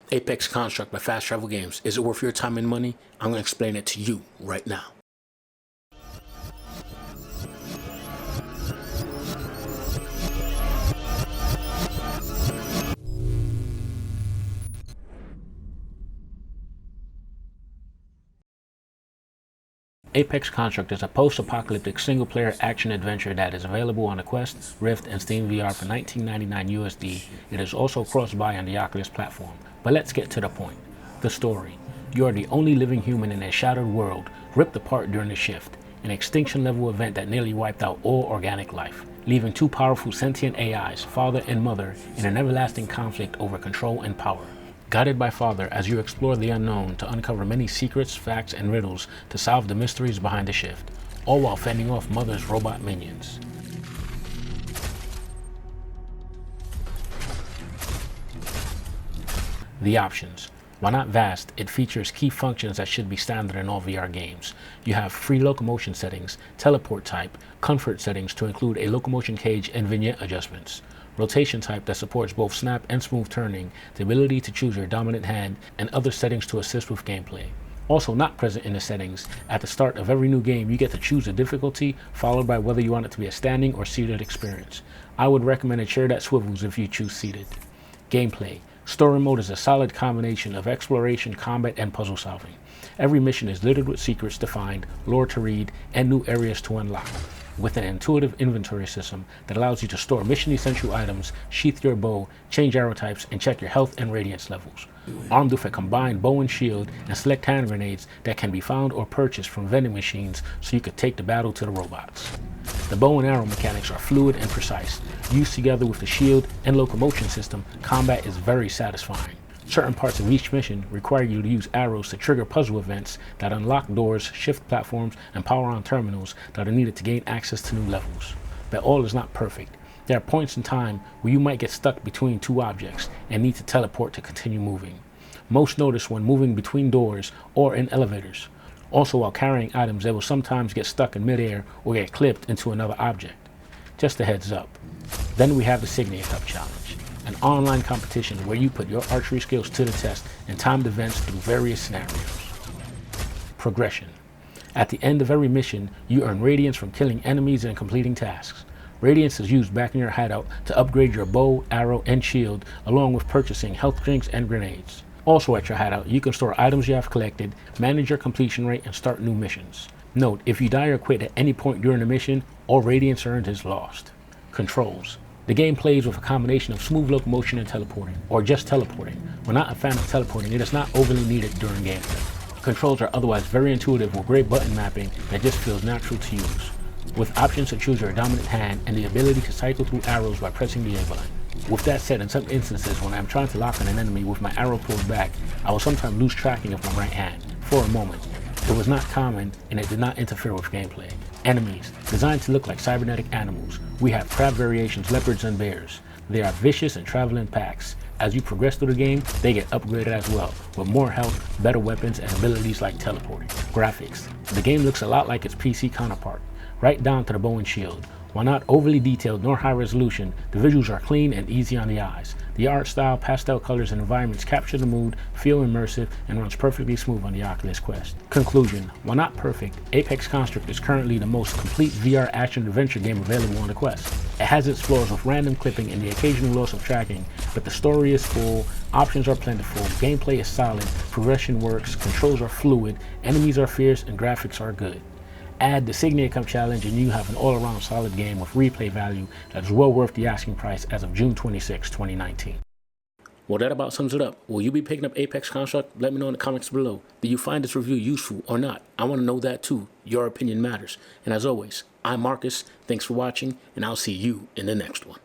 Apex Construct by Fast Travel Games. Is it worth your time and money? I'm going to explain it to you right now. Apex Construct is a post-apocalyptic single-player action-adventure that is available on the Quest, Rift, and Steam VR for $19.99 USD. It is also cross-buy on the Oculus platform. But let's get to the point. The story. You are the only living human in a shattered world, ripped apart during the shift, an extinction-level event that nearly wiped out all organic life, leaving two powerful sentient AIs, father and mother, in an everlasting conflict over control and power. Guided by Father as you explore the unknown to uncover many secrets, facts, and riddles to solve the mysteries behind the shift, all while fending off Mother's robot minions. The options. While not vast, it features key functions that should be standard in all VR games. You have free locomotion settings, teleport type, comfort settings to include a locomotion cage and vignette adjustments, rotation type that supports both snap and smooth turning, the ability to choose your dominant hand, and other settings to assist with gameplay. Also not present in the settings, at the start of every new game you get to choose a difficulty, followed by whether you want it to be a standing or seated experience. I would recommend a chair that swivels if you choose seated. Gameplay. Story mode is a solid combination of exploration, combat, and puzzle solving. Every mission is littered with secrets to find, lore to read, and new areas to unlock, with an intuitive inventory system that allows you to store mission essential items, sheath your bow, change arrow types, and check your health and radiance levels. Armed with a combined bow and shield and select hand grenades that can be found or purchased from vending machines so you could take the battle to the robots. The bow and arrow mechanics are fluid and precise. Used together with the shield and locomotion system, combat is very satisfying. Certain parts of each mission require you to use arrows to trigger puzzle events that unlock doors, shift platforms, and power on terminals that are needed to gain access to new levels. But all is not perfect. There are points in time where you might get stuck between two objects and need to teleport to continue moving. Most notice when moving between doors or in elevators. Also, while carrying items, they will sometimes get stuck in midair or get clipped into another object. Just a heads up. Then we have the Cygnia Cup Challenge, an online competition where you put your archery skills to the test in timed events through various scenarios. Progression. At the end of every mission, you earn radiance from killing enemies and completing tasks. Radiance is used back in your hideout to upgrade your bow, arrow, and shield, along with purchasing health drinks and grenades. Also at your hideout, you can store items you have collected, manage your completion rate, and start new missions. Note, if you die or quit at any point during the mission, all radiance earned is lost. Controls. The game plays with a combination of smooth locomotion and teleporting, or just teleporting. We're not a fan of teleporting, it is not overly needed during gameplay. Controls are otherwise very intuitive with great button mapping that just feels natural to use, with options to choose your dominant hand and the ability to cycle through arrows by pressing the A button. With that said, in some instances when I'm trying to lock on an enemy with my arrow pulled back, I will sometimes lose tracking of my right hand, for a moment. It was not common and it did not interfere with gameplay. Enemies. Designed to look like cybernetic animals, we have crab variations, leopards, and bears. They are vicious and travel in packs. As you progress through the game, they get upgraded as well, with more health, better weapons, and abilities like teleporting. Graphics. The game looks a lot like its PC counterpart, right down to the bow and shield. While not overly detailed nor high resolution, the visuals are clean and easy on the eyes. The art style, pastel colors, and environments capture the mood, feel immersive, and runs perfectly smooth on the Oculus Quest. Conclusion. While not perfect, Apex Construct is currently the most complete VR action-adventure game available on the Quest. It has its flaws with random clipping and the occasional loss of tracking, but the story is full, options are plentiful, gameplay is solid, progression works, controls are fluid, enemies are fierce, and graphics are good. Add the Cygnia Cup Challenge and you have an all-around solid game with replay value that is well worth the asking price as of June 26, 2019. Well, that about sums it up. Will you be picking up Apex Construct? Let me know in the comments below. Did you find this review useful or not? I want to know that too. Your opinion matters. And as always, I'm Marcus. Thanks for watching, and I'll see you in the next one.